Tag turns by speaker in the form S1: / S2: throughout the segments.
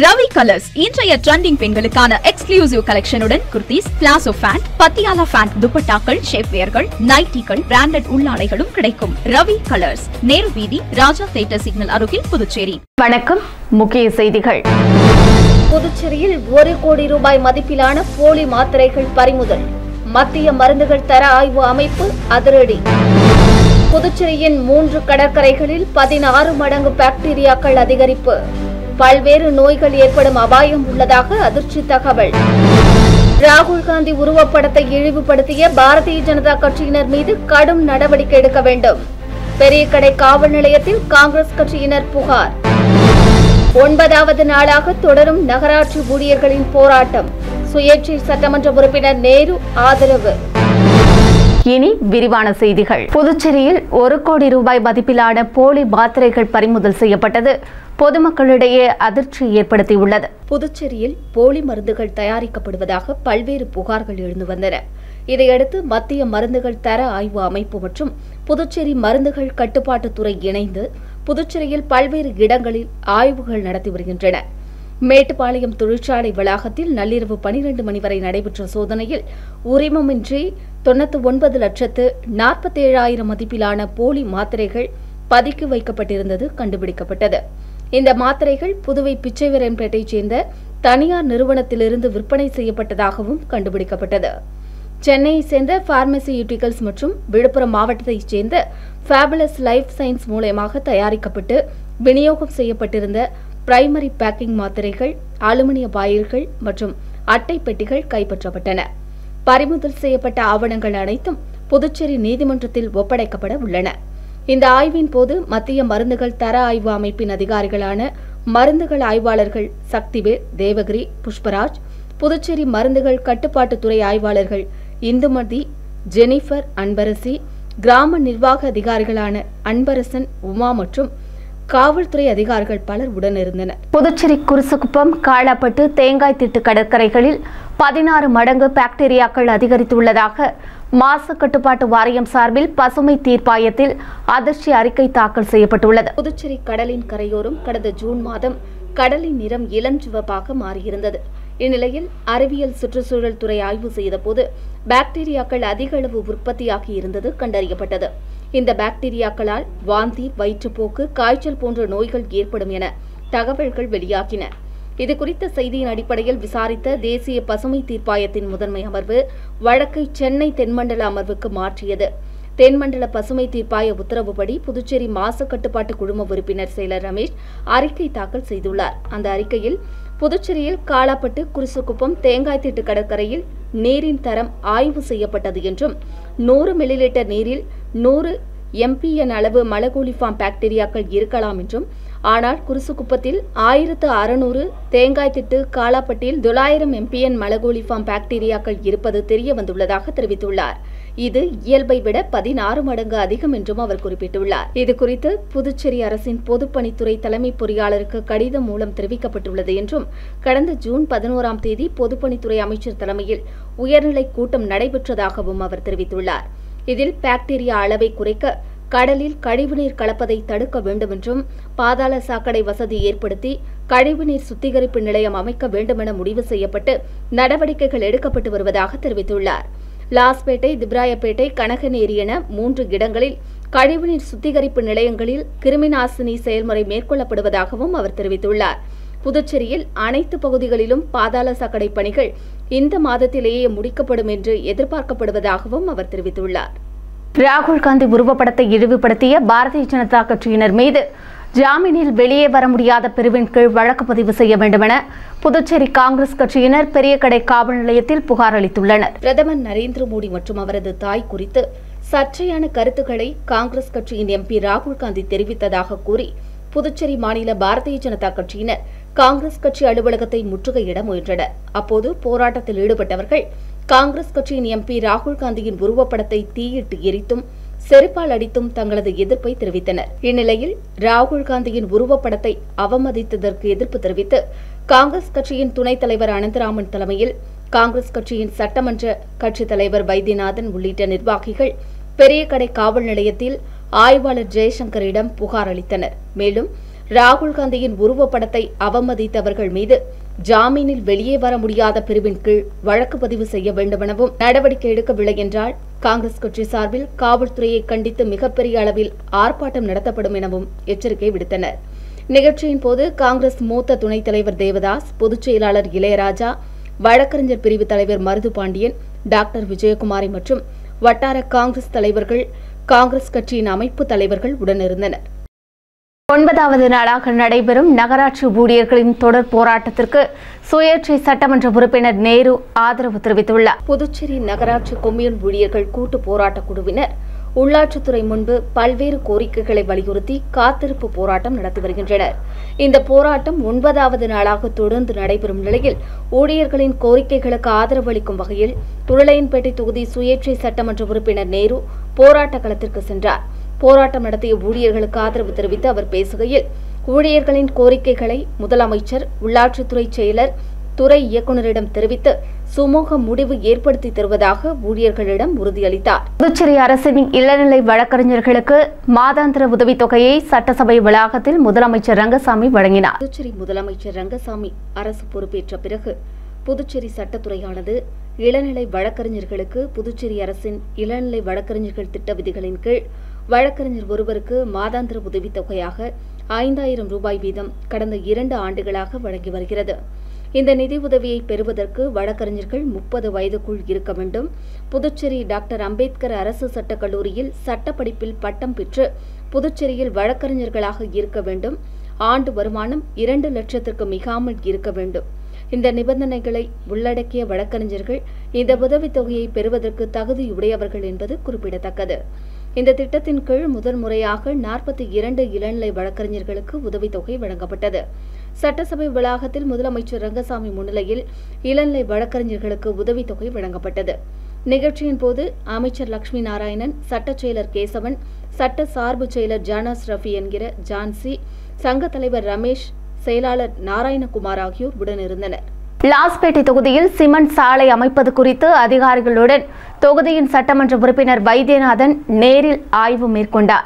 S1: Ravi colours இன்றைய trending பெண்களுக்கான exclusive கலெக்ஷனுடன் kurtis, palazzo pant, Patiala pant, துப்பட்டாக்கள், ஷேப்வேர்கள், நைட்டிகள், பிராண்டட் உள்ளாடைகளும் கிடைக்கும். ரவி கலர்ஸ், நேரு வீதி, ராஜா தியேட்டர் சிக்னல் அருகில், புதுச்சேரி.
S2: வணக்கம். முக்கிய செய்திகள்.
S3: புதுச்சேரியில் 1 கோடி ரூபாய் மதிப்பிலான போலி மாத்திரைகள் பறிமுதல். மத்திய மருந்துகள் தர ஆய்வு அமைப்பு அதிரடி. புதுச்சேரியின் 3 கடற்கரைகளில் 16 மடங்கு பாக்டீரியாக்கள் அதிகரிப்பு. பல்வேறு நோய்கள் ஏற்படும் அபாயம் உள்ளதாக அதிர்ச்சி தகவல். ராகுல் காந்தி உருவப்படத்தை இழிவுபடுத்திய பாரதிய ஜனதா கட்சியினர் மீது கடும் நடவடிக்கை எடுக்க வேண்டும். பெரியகடை காவல் நிலையத்தில் காங்கிரஸ் கட்சியினர் புகார். 9வது நாளாக தொடரும் நகராட்சி ஊழியர்களின் போராட்டம். சுயேட்சை சட்டமன்ற உறுப்பினர் நேரு ஆதரவு.
S2: இனி விரிவான செய்திகள். புதுச்சேரியில் 1 கோடி ரூபாய் மதிப்பிலான போலி மாத்திரைகள் பறிமுதல் செய்யப்பட்டது பொதுமக்களிடையே அதிர்ச்சி ஏற்படுத்தியுள்ளது.
S3: புதுச்சேரியில் போலி மருந்துகள் தயாரிக்கப்படுவதாக பல்வேறு புகார்கள் எழுந்து வந்தன. இதையடுத்து மத்திய மருந்துகள் தர ஆய்வு அமைப்பு மற்றும் புதுச்சேரி மருந்துகள் கட்டுப்பாட்டுத்துறை இணைந்து புதுச்சேரியில் பல்வேறு இடங்களில் ஆய்வுகள் நடத்தி வருகின்றன. மேட்டுப்பாளையம் தொழிற்சாலை வளாகத்தில் நள்ளிரவு 12 மணி வரை நடைபெற்ற சோதனையில் உரிமமின்றி 99,47,000 மதிப்பிலான போலி மாத்திரைகள் பதுக்கி வைக்கப்பட்டிருந்தது கண்டுபிடிக்கப்பட்டது. இந்த மாத்திரைகள் புதுவை பிச்சைவரன்பேட்டையைச் சேர்ந்த தனியார் நிறுவனத்திலிருந்து விற்பனை செய்யப்பட்டதாகவும் கண்டுபிடிக்கப்பட்டது. சென்னையைச் சேர்ந்த பார்மசியூட்டிகல்ஸ் மற்றும் விழுப்புரம் மாவட்டத்தைச் சேர்ந்த ஃபேபுலஸ் லைஃப் சயின்ஸ் மூலமாக தயாரிக்கப்பட்டு விநியோகம் செய்யப்பட்டிருந்த பிரைமரி பேக்கிங் மாத்திரைகள், அலுமினிய பாயில்கள் மற்றும் அட்டை பெட்டிகள் கைப்பற்றப்பட்டன. பறிமுதல் செய்யப்பட்ட ஆவணங்கள் அனைத்தும் புதுச்சேரி நீதிமன்றத்தில் ஒப்படைக்கப்பட உள்ளன. இந்த ஆய்வின் போது மத்திய மருந்துகள் தர ஆய்வு அமைப்பின் அதிகாரிகளான மருந்துகள் ஆய்வாளர்கள் சக்திவேல், தேவகிரி, புஷ்பராஜ், புதுச்சேரி மருந்துகள் கட்டுப்பாட்டுத்துறை ஆய்வாளர்கள் இந்துமதி, ஜெனிஃபர், அன்பரசி, கிராம நிர்வாக அதிகாரிகளான அன்பரசன், உமா மற்றும் காவல்துறை அதிகாரிகள் பலர் உடனிருந்தனர்.
S2: புதுச்சேரி குருசுக்குப்பம், காளாப்பட்டு, தேங்காய் திட்டு கடற்கரைகளில் 16 மடங்கு பாக்டீரியாக்கள் அதிகரித்துள்ளதாக மாசு கட்டுப்பாட்டு வாரியம் சார்பில் பசுமை தீர்ப்பாயத்தில் அதிர்ச்சி அறிக்கை தாக்கல் செய்யப்பட்டுள்ளது.
S3: புதுச்சேரி கடலின் கரையோரம் கடந்த ஜூன் மாதம் கடலின் நிறம் இளஞ்சிவப்பாக மாறியிருந்தது. இந்நிலையில் அறிவியல் சுற்றுச்சூழல் துறை ஆய்வு செய்தபோது பாக்டீரியாக்கள் அதிக அளவு உற்பத்தியாகி இருந்தது கண்டறியப்பட்டது. இந்த பாக்டீரியாக்களால் வாந்தி, வயிற்றுப்போக்கு, காய்ச்சல் போன்ற நோய்கள் ஏற்படும் என தகவல்கள் வெளியாகின. இதுகுறித்த செய்தியின் அடிப்படையில் விசாரித்த தேசிய பசுமை தீர்ப்பாயத்தின் முதன்மை அமர்வு வழக்கை சென்னை தென்மண்டல அமர்வுக்கு மாற்றியது. தென்மண்டல பசுமை தீர்ப்பாய உத்தரவுப்படி புதுச்சேரி மாசு கட்டுப்பாட்டு குழும உறுப்பினர் செயலர் ரமேஷ் அறிக்கை தாக்கல் செய்துள்ளார். அந்த அறிக்கையில் புதுச்சேரியில் காளாப்பட்டு, குருசுக்குப்பம், தேங்காய் திட்டு கடற்கரையில் நீரின் தரம் ஆய்வு செய்யப்பட்டது என்றும் 100 மில்லிலிட்டர் நீரில் 100 MPN அளவு மலகோலிஃபார்ம் பாக்டீரியாக்கள் இருக்கலாம் என்றும், ஆனால் குருசுக்குப்பத்தில் 1600, தேங்காய் திட்டு, காளாப்பட்டில் 900 MPN மலகோலிஃபார்ம் பாக்டீரியாக்கள் இருப்பது தெரிய வந்துள்ளதாக தெரிவித்துள்ளார். இது இயல்பை விட 16 மடங்கு அதிகம் என்றும் அவர் குறிப்பிட்டுள்ளார். இதுகுறித்து புதுச்சேரி அரசின் பொதுப்பணித்துறை தலைமை பொறியாளருக்கு கடிதம் மூலம் தெரிவிக்கப்பட்டுள்ளது என்றும், கடந்த ஜூன் 11ஆம் தேதி பொதுப்பணித்துறை அமைச்சர் தலைமையில் உயர்நிலை கூட்டம் நடைபெற்றதாகவும் அவர் தெரிவித்துள்ளார். இதில் பாக்டீரியா அளவை குறைக்க கடலில் கழிவுநீர் கலப்பதை தடுக்க வேண்டும் என்றும், பாதாள சாக்கடை வசதி ஏற்படுத்தி கழிவுநீர் சுத்திகரிப்பு நிலையம் அமைக்க வேண்டுமென முடிவு செய்யப்பட்டு நடவடிக்கைகள் எடுக்கப்பட்டு வருவதாக தெரிவித்துள்ளார். லாஸ்பேட்டை, திப்ராயப்பேட்டை, கனகநேரி என 3 இடங்களில் கழிவுநீர் சுத்திகரிப்பு நிலையங்களில் கிருமிநாசினி செயல்முறை மேற்கொள்ளப்படுவதாகவும் அவர் தெரிவித்துள்ளார். புதுச்சேரியில் அனைத்து பகுதிகளிலும் பாதாள சாக்கடை பணிகள் இந்த மாதத்திலேயே முடிக்கப்படும் என்று எதிர்பார்க்கப்படுவதாகவும் அவர் தெரிவித்துள்ளார்.
S2: ராகுல் காந்தி உருவப்படத்தை இழிவுபடுத்திய பாரதிய ஜனதா கட்சியினர் மீது ஜாமீனில் வெளியே வர முடியாத பிரிவின் கீழ் வழக்கு பதிவு செய்ய வேண்டுமென புதுச்சேரி காங்கிரஸ் கட்சியினர் பெரியகடை காவல் நிலையத்தில் புகார் அளித்துள்ளனர்.
S3: பிரதமர் நரேந்திர மோடி மற்றும் அவரது தாய் குறித்து சர்ச்சையான கருத்துக்களை காங்கிரஸ் கட்சியின் MP ராகுல் காந்தி தெரிவித்ததாக கூறி புதுச்சேரி மாநில பாரதிய ஜனதா கட்சியினர் காங்கிரஸ் கட்சி அலுவலகத்தை முற்றுகையிட முயன்றனர். அப்போது போராட்டத்தில் ஈடுபட்டவர்கள் காங்கிரஸ் கட்சியின் MP ராகுல் காந்தியின் உருவப்படத்தை தீயிட்டு எரித்தும் செருப்பால் அடித்தும் தங்களது எதிர்ப்பை தெரிவித்தனர். இந்நிலையில் ராகுல் காந்தியின் உருவப்படத்தை அவமதித்ததற்கு எதிர்ப்பு தெரிவித்து காங்கிரஸ் கட்சியின் துணைத் தலைவர் அனந்தராமன் தலைமையில் காங்கிரஸ் கட்சியின் சட்டமன்ற கட்சித் தலைவர் வைத்தியநாதன் உள்ளிட்ட நிர்வாகிகள் பெரியகடை காவல் நிலையத்தில் ஆய்வாளர் ஜெயசங்கரிடம் புகார் அளித்தனர். மேலும் ராகுல் காந்தியின் உருவப்படத்தை அவமதித்தவர்கள் மீது ஜாமீனில் வெளியே வர முடியாத பிரிவின் கீழ் வழக்கு பதிவு செய்ய வேண்டுமெனவும், நடவடிக்கை எடுக்கவில்லை என்றால் காங்கிரஸ் கட்சி சார்பில் காவல்துறையை கண்டித்து மிகப்பெரிய அளவில் ஆர்ப்பாட்டம் நடத்தப்படும் எனவும் எச்சரிக்கை விடுத்தனர். நிகழ்ச்சியின் போது காங்கிரஸ் மூத்த துணைத் தலைவர் தேவதாஸ், பொதுச் செயலாளர் இளையராஜா, வழக்கறிஞர் பிரிவு தலைவர் மருது பாண்டியன், டாக்டர் விஜயகுமாரி மற்றும் வட்டார காங்கிரஸ் தலைவர்கள், காங்கிரஸ் கட்சியின் அமைப்பு தலைவர்கள் உடனிருந்தனர்.
S2: 9வது நாளாக நடைபெறும் நகராட்சி ஊழியர்களின் தொடர் போராட்டத்திற்கு சுயேட்சை சட்டமன்ற உறுப்பினர் நேரு ஆதரவு தெரிவித்துள்ளார்.
S3: புதுச்சேரி நகராட்சி கொம்யூன் ஊழியர்கள் கூட்டு போராட்டக் குழுவினர் உள்ளாட்சித்துறை முன்பு பல்வேறு கோரிக்கைகளை வலியுறுத்தி காத்திருப்பு போராட்டம் நடத்தி வருகின்றனர். இந்த போராட்டம் 9வது நாளாக தொடர்ந்து நடைபெறும் நிலையில் ஊழியர்களின் கோரிக்கைகளுக்கு ஆதரவு அளிக்கும் வகையில் உருளையன்பேட்டை தொகுதி சுயேட்சை சட்டமன்ற உறுப்பினர் நேரு போராட்ட களத்திற்கு சென்றார். போராட்டம் நடத்திய ஊழியர்களுக்கு ஆதரவு தெரிவித்து அவர் பேசுகையில், ஊழியர்களின் கோரிக்கைகளை முதலமைச்சர், உள்ளாட்சித்துறை செயலர், துறை இயக்குநரிடம் தெரிவித்து சுமூக முடிவு ஏற்படுத்தி தருவதாக ஊழியர்களிடம் உறுதியளித்தார்.
S2: புதுச்சேரி அரசின் இளநிலை வழக்கறிஞர்களுக்கு மாதாந்திர உதவித்தொகையை சட்டசபை வளாகத்தில் முதலமைச்சர் ரங்கசாமி வழங்கினார்.
S3: புதுச்சேரி முதலமைச்சர் ரங்கசாமி அரசு பொறுப்பேற்ற பிறகு புதுச்சேரி சட்டத்துறையானது இளநிலை வழக்கறிஞர்களுக்கு புதுச்சேரி அரசின் இளநிலை வழக்கறிஞர்கள் திட்ட விதிகளின் கீழ் வழக்கறிஞர் ஒருவருக்கு மாதாந்திர உதவித்தொகையாக 5000 ரூபாய் வீதம் கடந்த 2 ஆண்டுகளாக வழங்கி வருகிறது. இந்த நிதி உதவியை பெறுவதற்கு வழக்கறிஞர்கள் 30 வயதுக்குள் இருக்க வேண்டும். புதுச்சேரி டாக்டர் அம்பேத்கர் அரசு சட்டக் கல்லூரியில் சட்டப்படிப்பில் பட்டம் பெற்று புதுச்சேரியில் வழக்கறிஞர்களாக இருக்க வேண்டும். ஆண்டு வருமானம் 2 லட்சத்திற்கு மிகாமல் இருக்க வேண்டும். இந்த நிபந்தனைகளை உள்ளடக்கிய வழக்கறிஞர்கள் இந்த உதவித்தொகையை பெறுவதற்கு தகுதியுடையவர்கள் என்பது குறிப்பிடத்தக்கது. இந்த திட்டத்தின் கீழ் முதல் முறையாக 42 இளநிலை வழக்கறிஞர்களுக்கு உதவித்தொகை வழங்கப்பட்டது. சட்டசபை வளாகத்தில் முதலமைச்சர் ரங்கசாமி முன்னிலையில் இளநிலை வழக்கறிஞர்களுக்கு உதவித்தொகை வழங்கப்பட்டது. நிகழ்ச்சியின் போது அமைச்சர் லட்சுமி நாராயணன், சட்டச் செயலர் கேசவன், சட்ட சார்பு செயலர் ஜானஸ் ரஃபி என்கிற ஜான்சி, சங்க தலைவர் ரமேஷ், செயலாளர் நாராயணகுமார் ஆகியோர் உடனிருந்தனர்.
S2: லாஸ்பேட்டை தொகுதியில் சிமெண்ட் சாலை அமைப்பது குறித்து அதிகாரிகளுடன் தொகுதியின் சட்டமன்ற உறுப்பினர் வைத்தியநாதன் நேரில் ஆய்வு மேற்கொண்டார்.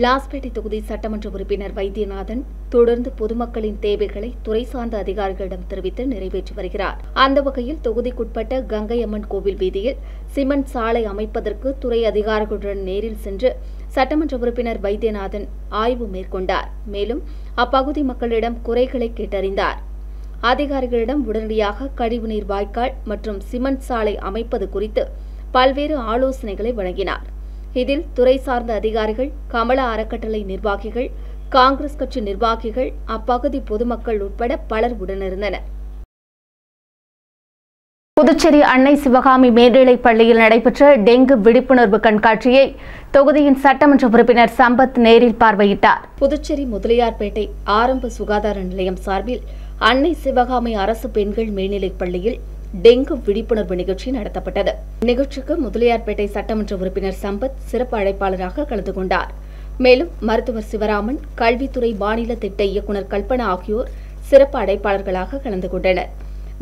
S3: லாஸ்பேட்டை தொகுதி சட்டமன்ற உறுப்பினர் வைத்தியநாதன் தொடர்ந்து பொதுமக்களின் தேவைகளை துறை சார்ந்த அதிகாரிகளிடம் தெரிவித்து நிறைவேற்றி வருகிறார். அந்த வகையில் தொகுதிக்குட்பட்ட கங்கையம்மன் கோவில் வீதியில் சிமெண்ட் சாலை அமைப்பதற்கு துறை அதிகாரிகளுடன் நேரில் சென்று சட்டமன்ற உறுப்பினர் வைத்தியநாதன் ஆய்வு மேற்கொண்டார். மேலும் அப்பகுதி மக்களிடம் குறைகளை கேட்டறிந்தார். அதிகாரிகளிடம் உடனடியாக கழிவுநீர் வாய்க்கால் மற்றும் சிமெண்ட் சாலை அமைப்பது குறித்து பல்வேறு ஆலோசனைகளை வழங்கினார். இதில் துறை சார்ந்த அதிகாரிகள், கமலா அறக்கட்டளை நிர்வாகிகள், காங்கிரஸ் கட்சி நிர்வாகிகள், அப்பகுதி பொதுமக்கள் உட்பட பலர் உடனிருந்தனர்.
S2: புதுச்சேரி அன்னை சிவகாமி மேல்நிலைப் பள்ளியில் நடைபெற்ற டெங்கு விழிப்புணர்வு கண்காட்சியை தொகுதியின் சட்டமன்ற உறுப்பினர் சம்பத் நேரில் பார்வையிட்டார்.
S3: புதுச்சேரி முதலியார்பேட்டை ஆரம்ப சுகாதார நிலையம் சார்பில் அன்னை சிவகாமி அரசு பெண்கள் மேல்நிலைப் பள்ளியில் டெங்கு விழிப்புணர்வு நிகழ்ச்சி நடத்தப்பட்டது. நிகழ்ச்சிக்கு முதலியார்பேட்டை சட்டமன்ற உறுப்பினர் சம்பத் சிறப்பு அழைப்பாளராக கலந்து கொண்டார். மேலும் மருத்துவர் சிவராமன், கல்வித்துறை மாநில திட்ட இயக்குநர் கல்பனா ஆகியோர் சிறப்பு அழைப்பாளர்களாக கலந்து கொண்டனர்.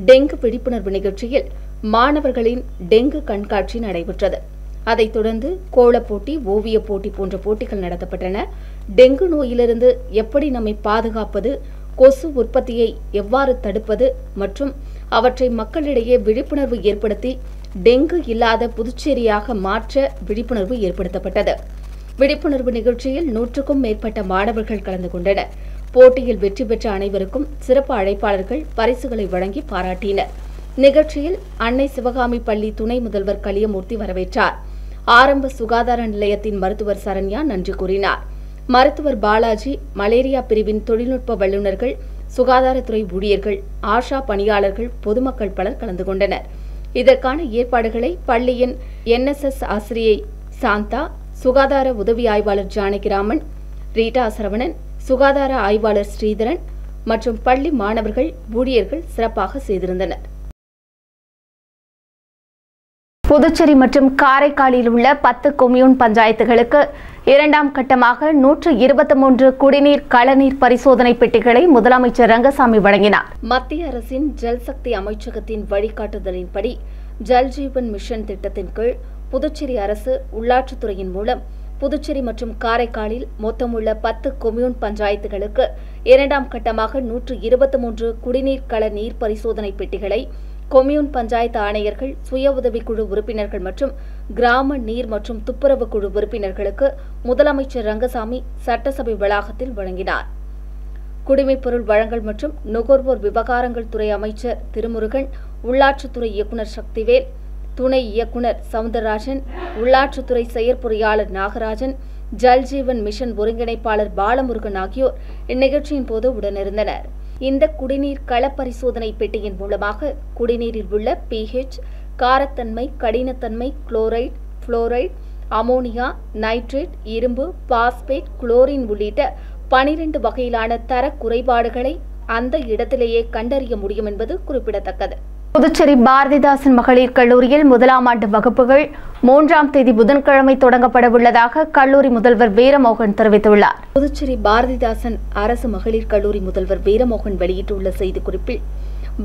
S3: டெங்கு விழிப்புணர்வு நிகழ்ச்சியில் மாணவர்களின் டெங்கு கண்காட்சி நடைபெற்றது. அதைத் தொடர்ந்து கோலப் போட்டி, ஓவியப் போட்டி போன்ற போட்டிகள் நடத்தப்பட்டன. டெங்கு நோயிலிருந்து எப்படி நம்மை பாதுகாப்பது, கொசு உற்பத்தியை எவ்வாறு தடுப்பது மற்றும் அவற்றை மக்களிடையே விழிப்புணர்வு ஏற்படுத்தி டெங்கு இல்லாத புதுச்சேரியாக மாற்ற விழிப்புணர்வு ஏற்படுத்தப்பட்டது. விழிப்புணர்வு நிகழ்ச்சியில் 100க்கும் மேற்பட்ட மாணவர்கள் கலந்து கொண்டனர். போட்டியில் வெற்றி பெற்ற அனைவருக்கும் சிறப்பு அழைப்பாளர்கள் பரிசுகளை வழங்கி பாராட்டினர். நிகழ்ச்சியில் அன்னை சிவகாமி பள்ளி துணை முதல்வர் கலியமூர்த்தி வரவேற்றார். ஆரம்ப சுகாதார நிலையத்தின் மருத்துவர் சரண்யா நன்றி கூறினார். மருத்துவர் பாலாஜி, மலேரியா பிரிவின் தொழில்நுட்ப வல்லுநர்கள், சுகாதாரத்துறை ஊழியர்கள், ஆஷா பணியாளர்கள், பொதுமக்கள் பலர் கலந்து கொண்டனர். இதற்கான ஏற்பாடுகளை பள்ளியின் NSS ஆசிரியை சாந்தா, சுகாதார உதவி ஆய்வாளர் ஜானகிராமன், ரீட்டா சரவணன், சுகாதார ஆய்வாளர் ஸ்ரீதரன் மற்றும் பள்ளி மாணவர்கள், ஊழியர்கள் சிறப்பாக செய்திருந்தனர்.
S2: புதுச்சேரி மற்றும் காரைக்காலில் உள்ள 10 கொம்யூன் பஞ்சாயத்துகளுக்கு 2ஆம் கட்டமாக 123 குடிநீர் களநீர் பரிசோதனை பெட்டிகளை முதலமைச்சர் ரங்கசாமி வழங்கினார்.
S3: மத்திய அரசின் ஜல்சக்தி அமைச்சகத்தின் வழிகாட்டுதலின்படி ஜல் ஜீவன் மிஷன் திட்டத்தின் கீழ் புதுச்சேரி அரசு உள்ளாட்சித்துறையின் மூலம் புதுச்சேரி மற்றும் காரைக்காலில் மொத்தமுள்ள 10 கொம்யூன் பஞ்சாயத்துகளுக்கு இரண்டாம் கட்டமாக 123 குடிநீர் கள நீர் பரிசோதனை பெட்டிகளை கொம்யூன் பஞ்சாயத்து ஆணையர்கள், சுய உதவிக்குழு உறுப்பினர்கள் மற்றும் கிராம நீர் மற்றும் துப்புரவு குழு உறுப்பினர்களுக்கு முதலமைச்சர் ரங்கசாமி சட்டசபை வளாகத்தில் வழங்கினார். குடிமைப்பொருள் வழங்கல் மற்றும் நுகர்வோர் விவகாரங்கள் துறை அமைச்சர் திருமுருகன், உள்ளாட்சித்துறை இயக்குநர் சக்திவேல், துணை இயக்குநர் சவுந்தரராஜன், உள்ளாட்சித்துறை செயற்பொறியாளர் நாகராஜன், ஜல்ஜீவன் மிஷன் ஒருங்கிணைப்பாளர் பாலமுருகன் ஆகியோர் இந்நிகழ்ச்சியின் போது உடனிருந்தனர். இந்த குடிநீர் கள பரிசோதனை பெட்டியின் மூலமாக குடிநீரில் உள்ள pH, காரத்தன்மை, கடினத்தன்மை, குளோரைடு, புளோரைடு, அமோனியா, நைட்ரேட், இரும்பு, பாஸ்பேட், குளோரின் உள்ளிட்ட 12 வகையிலான தர குறைபாடுகளை அந்த இடத்திலேயே கண்டறிய முடியும் என்பது குறிப்பிடத்தக்கது.
S2: புதுச்சேரி பாரதிதாசன் மகளிர் கல்லூரியில் முதலாம் ஆண்டு வகுப்புகள் 3ஆம் தேதி புதன்கிழமை தொடங்கப்பட உள்ளதாக கல்லூரி முதல்வர் வீரமோகன் தெரிவித்துள்ளார்.
S3: புதுச்சேரி பாரதிதாசன் அரசு மகளிர் கல்லூரி முதல்வர் வீரமோகன் வெளியிட்டுள்ள செய்திக்குறிப்பில்,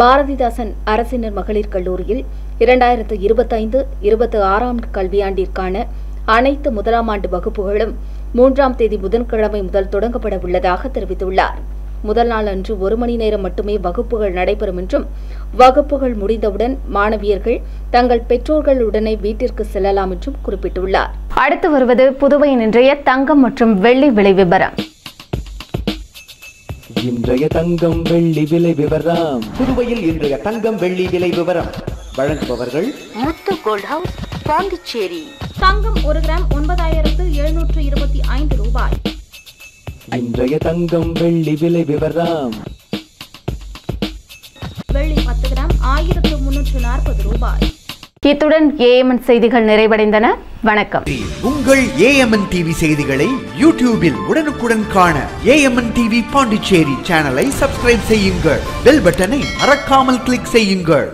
S3: பாரதிதாசன் அரசினர் மகளிர் கல்லூரியில் 2025-26ஆம் கல்வியாண்டிற்கான அனைத்து முதலாம் ஆண்டு வகுப்புகளும் 3ஆம் தேதி புதன்கிழமை முதல் தொடங்கப்பட உள்ளதாக தெரிவித்துள்ளார். முதல் நாள் அன்று 1 மணி நேரம் மட்டுமே வகுப்புகள் நடைபெறும் என்றும், வகுப்புகள் முடிந்தவுடன் மாணவியர்கள் தங்கள் பெற்றோர்களுடனே வீட்டிற்கு செல்லலாம் என்றும் குறிப்பிட்டுள்ளார்.
S2: அடுத்து வருவது புதுவையின் இன்றைய தங்கம் மற்றும் வெள்ளி விலை விவரம்.
S4: இன்றைய தங்கம் வெள்ளி விலை விவரம். புதுவையில் இன்றைய தங்கம் வெள்ளி விலை விவரம் வழங்குபவர்கள்
S5: முத்து கோல்ட் ஹவுஸ், பாண்டிச்சேரி.
S1: தங்கம் 1 கிராம் 9725 ரூபாய்.
S4: இன்றைய தங்கம் வெள்ளி விலை விவரம்.
S1: வெள்ளி 10 கிராம் 1340 ரூபாய்.
S2: இத்துடன் ஏஎம்என் செய்திகள் நிறைவடைந்தன. வணக்கம்.
S6: உங்கள் ஏஎம்என் டிவி செய்திகளை யூடியூபில் உடனுக்குடன் காண ஏஎம்என் டிவி பாண்டிச்சேரி சேனலை சப்ஸ்கிரைப் செய்யுங்கள். பெல் பட்டனை மறக்காமல் கிளிக் செய்யுங்கள்.